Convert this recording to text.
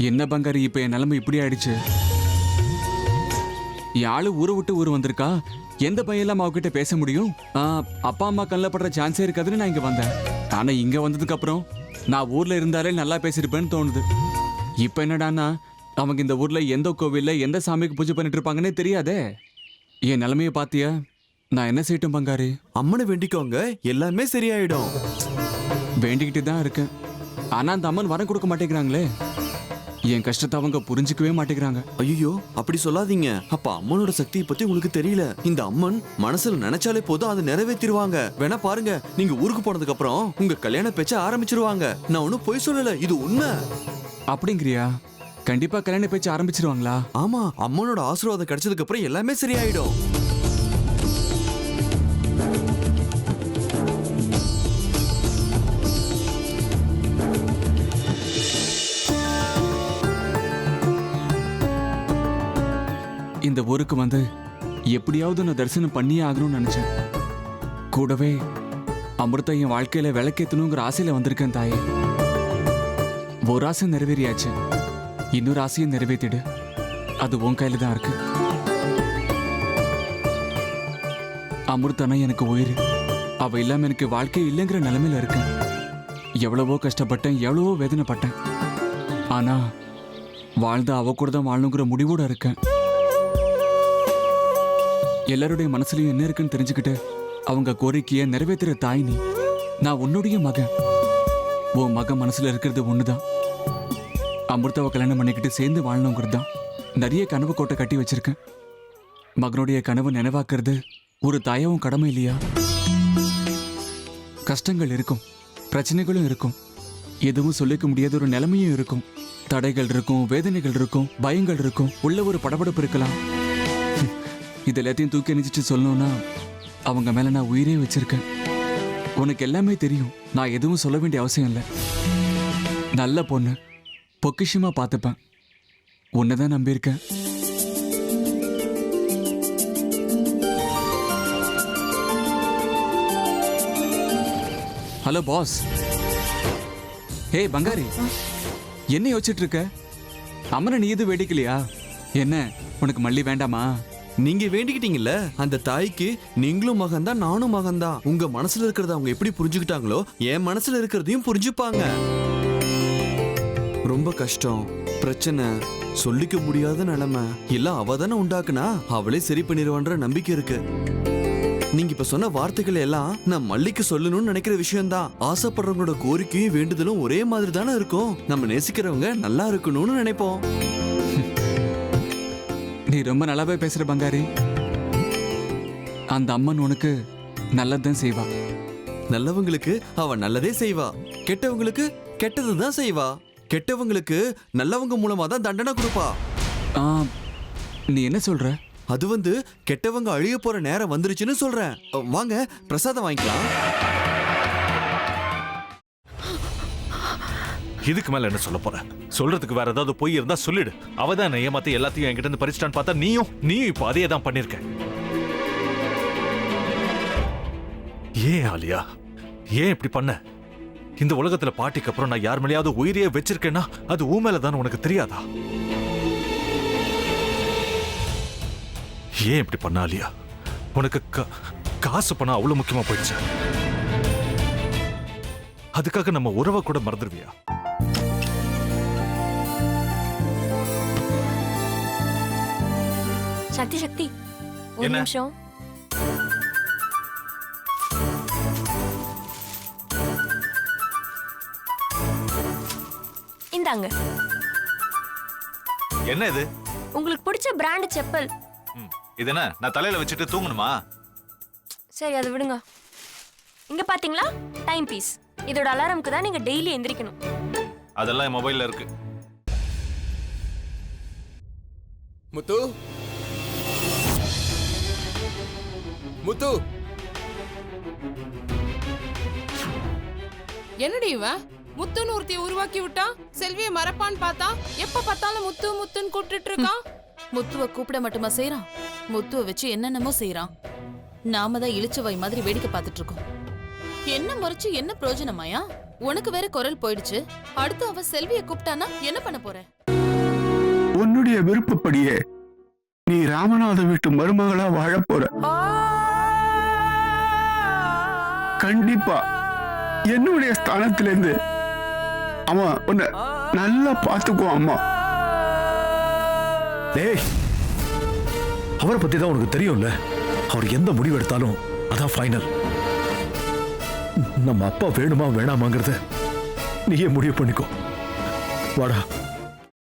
என்ன பங்காரி, இப்ப என் நிலைமை இப்படி ஆயிடுச்சு. என் ஆளு ஊரை விட்டு ஊர் வந்திருக்கா. எந்த பையெல்லாம் அவகிட்ட பேச முடியும்? அப்பா அம்மா கண்ணில் படுற சான்ஸே இருக்காதுன்னு நான் இங்க வந்தேன். ஆனா இங்க வந்ததுக்கு அப்புறம் நான் ஊர்ல இருந்தாலே நல்லா பேசியிருப்பேன்னு தோணுது. இப்ப என்னடான்னா அவங்க இந்த ஊர்ல எந்த கோவில்ல எந்த சாமிக்கு பூஜை பண்ணிட்டு இருப்பாங்கன்னே தெரியாதே. என் நிலைமைய பாத்தியா? நான் என்ன செய்யட்டும் பங்காரி? அம்மனை வேண்டிக்கோங்க, எல்லாமே சரியாயிடும். வேண்டிக்கிட்டு தான் இருக்கேன். ஆனா அந்த அம்மன் வரம் கொடுக்க மாட்டேங்கிறாங்களே. என் கஷ்டத்தை அவங்க புரிஞ்சுக்கவே மாட்டேங்கிறாங்க. ஐயோ, அப்படி சொல்லாதீங்க. அப்ப அம்மனோட சக்தியை பத்தி உங்களுக்கு தெரியல. இந்த அம்மன் மனசுல நினைச்சாலே போதும் அதை நிறைவேற்றிடுவாங்க. வேணா பாருங்க, நீங்க ஊருக்கு போனதுக்கு அப்புறம் உங்க கல்யாண பேச்ச ஆரம்பிச்சிருவாங்க. நான் ஒன்னும் பொய் சொல்லல, இது உண்மை. அப்படிங்கிறியா? கண்டிப்பா கல்யாண பேச்சு ஆரம்பிச்சிருவாங்களா? ஆமா, அம்மனோட ஆசீர்வாதம் கிடைச்சதுக்கு அப்புறம் எல்லாமே சரியாயிடும். இந்த ஊருக்கு வந்து எப்படியாவது நான் தரிசனம் பண்ணியே ஆகணும்னு நினைச்சேன். கூடவே அமிர்தா என் வாழ்க்கையில விளக்கேத்தணுங்கிற ஆசையில வந்திருக்கேன் தாயே. ஒரு ஆசை நிறைவேறியாச்சு, இன்னொரு ஆசையை நிறைவேற்றிடு. அது உன் கையில தான் இருக்கு. அமிர்தானா எனக்கு உயிர். அவ இல்லாம எனக்கு வாழ்க்கை இல்லைங்கிற நிலைமையில இருக்கேன். எவ்வளவோ கஷ்டப்பட்டேன், எவ்வளவோ வேதனைப்பட்டேன். ஆனா வாழ்ந்த அவ கூட தான் வாழணுங்கிற முடிவோட இருக்கேன். எல்லாருடைய மனசுலயும் என்ன இருக்குன்னு தெரிஞ்சுக்கிட்டு அவங்க கோரிக்கையை நிறைவேற்றுற தாய் நீ. நான் உன்னுடைய மகன். உன் மகன் மனசுல இருக்கிறது ஒண்ணுதான். அமிர்தாவை கல்யாணம் பண்ணிக்கிட்டு சேர்ந்து வாழணுங்கிறது தான். நிறைய கனவு கோட்டை கட்டி வச்சிருக்கேன். மகனுடைய கனவு நினைவாக்குறது ஒரு தாயாவும் கடமை இல்லையா? கஷ்டங்கள் இருக்கும், பிரச்சனைகளும் இருக்கும், எதுவும் சொல்லிக்க முடியாத ஒரு நிலைமையும் இருக்கும். தடைகள் இருக்கும், வேதனைகள் இருக்கும், பயங்கள் இருக்கும், உள்ள ஒரு படபடப்பு இருக்கலாம். இது எல்லாத்தையும் தூக்கி எறிஞ்சிட்டு சொல்லணும்னா அவங்க மேல நான் உயிரே வச்சிருக்கேன். உனக்கு எல்லாமே தெரியும். நான் எதுவும் சொல்ல வேண்டிய அவசியம் இல்லை. நல்ல பொண்ணு, பொக்கிஷமா பார்த்துப்பேன். உன்னைதான் நம்பியிருக்கேன். Hello boss. ஹே பங்காரி, என்ன யோசிச்சுட்டு இருக்க? அம்மனை நீ எது வேடிக்கலையா? என்ன உனக்கு மல்லி வேண்டாமா? நீங்க வேண்டிக்கிட்டீங்கல்ல, அந்த தாய்க்கு நீங்களும் மகன்தான், நானும் மகன்தான். உங்க மனசுல இருக்கிறத அவங்க எப்படி புரிஞ்சுக்கிட்டாங்களோ என் மனசுல இருக்கிறதையும் புரிஞ்சுப்பாங்க. ரொம்ப கஷ்டம், பிரச்சனை, சொல்லிக்க முடியாத நிலைமை எல்லாம் அவ தானே உண்டாக்குனா. அவளே சரி பண்ணிடுவான்ற நம்பிக்கை இருக்கு. நீங்க இப்ப சொன்ன வார்த்தைகள் எல்லாம் நான் மல்லிக்கு சொல்லணும்னு நினைக்கிற விஷயம்தான். ஆசைப்படுறவங்களோட கோரிக்கையும் வேண்டுதலும் ஒரே மாதிரி தானே இருக்கும். நம்ம நேசிக்கிறவங்க நல்லா இருக்கணும்னு நினைப்போம். நீ ரொம்ப நல்லாவே பேசுற பங்காரி. அந்த அம்மன் உனக்கு நல்லதுதான் செய்வா. நல்லவங்களுக்கு அவ நல்லதே செய்வா, கெட்டவங்களுக்கு கெட்டதுதான் செய்வா. கெட்டவங்களுக்கு நல்லவங்க மூலமா தான் தண்டனை கொடுப்பா. நீ என்ன சொல்ற? அது கெட்டவங்க அழிய போற நேரம் வந்துருச்சுன்னு சொல்றேன். வாங்க பிரசாதம் வாங்கிக்கலாம். இதுக்கு மேல என்ன சொல்ல போற? சொல்றதுக்கு வேற ஏதாவது போய் இருந்தா சொல்லிடு. அவதான் என்ன ஏமாத்தி எல்லாத்தையும் என்கிட்ட இருந்து பறிச்சிட்டான்னு பார்த்தா நீயும் இப்ப அதே தான் பண்ணிருக்க. ஏன் ஆலியா, ஏன் இப்படி பண்ண? இந்த உலகத்துல பாட்டிக்கு அப்புறம் நான் யார் மேலேயாவது உயிரியே வச்சிருக்கேன்னா அது ஊ மேலதான் உனக்கு தெரியாதா? ஏன் இப்படி பண்ண ஆலியா? உனக்கு காசு பணம் அவ்வளவு முக்கியமா போயிடுச்சு. அதுக்காக நம்ம உறவை கூட மறந்துடுவியா? சக்தி சக்தி, ஒரு நிமிஷம். இந்தாங்க. என்ன இது? உங்களுக்கு பிடிச்ச பிராண்ட் செப்பல். இது என்ன, நான் தலையில வச்சுட்டு தூங்கணுமா? சரி, அதை விடுங்க. இங்க பாத்தீங்களா, டைம் பீஸ். இதோட அலாரம்க்கு தான் நீங்க டெய்லி எந்திரிக்கணும். அதெல்லாம் என் மொபைல்ல இருக்கு. முத்து, முத்து, என்னடி இவன் முத்துன்னு ஒருத்தைய உருவாக்கி விட்டான். செல்வியை மறப்பான்னு பார்த்தா எப்ப பார்த்தாலும் முத்து முத்துன்னு கூப்பிட்டு இருக்கான். முத்துவ கூப்பிட மட்டுமா செய்யறான், முத்துவ வச்சு என்னென்னமோ செய்யறான். நாம தான் இழிச்சவாய் மாதிரி வேடிக்கை பார்த்துட்டு இருக்கோம். என்ன முறைச்சு என்ன பிரயோஜனமாயா? உனக்கு வேற குரல் போயிடுச்சு. அடுத்து அவ செல்வியை கூப்பிட்டானா என்ன பண்ண போற? உன்னுடைய விருப்பப்படியே நீ ராமநாத வீட்டு மருமகளா வாழப் போற. கண்டிப்பா என்னுடைய ஸ்தானத்திலிருந்து அவன் உன்னை நல்லா பார்த்துக்குவான் அம்மா. டேய், அவரை பத்தி தான் உனக்கு தெரியும்ல. அவர் எந்த முடிவு எடுத்தாலும் அதான் ஃபைனல். நம்ம அப்பா வேணுமா வேணாமாங்கிறத நீயே முடிவு பண்ணிக்கோ. வாடா.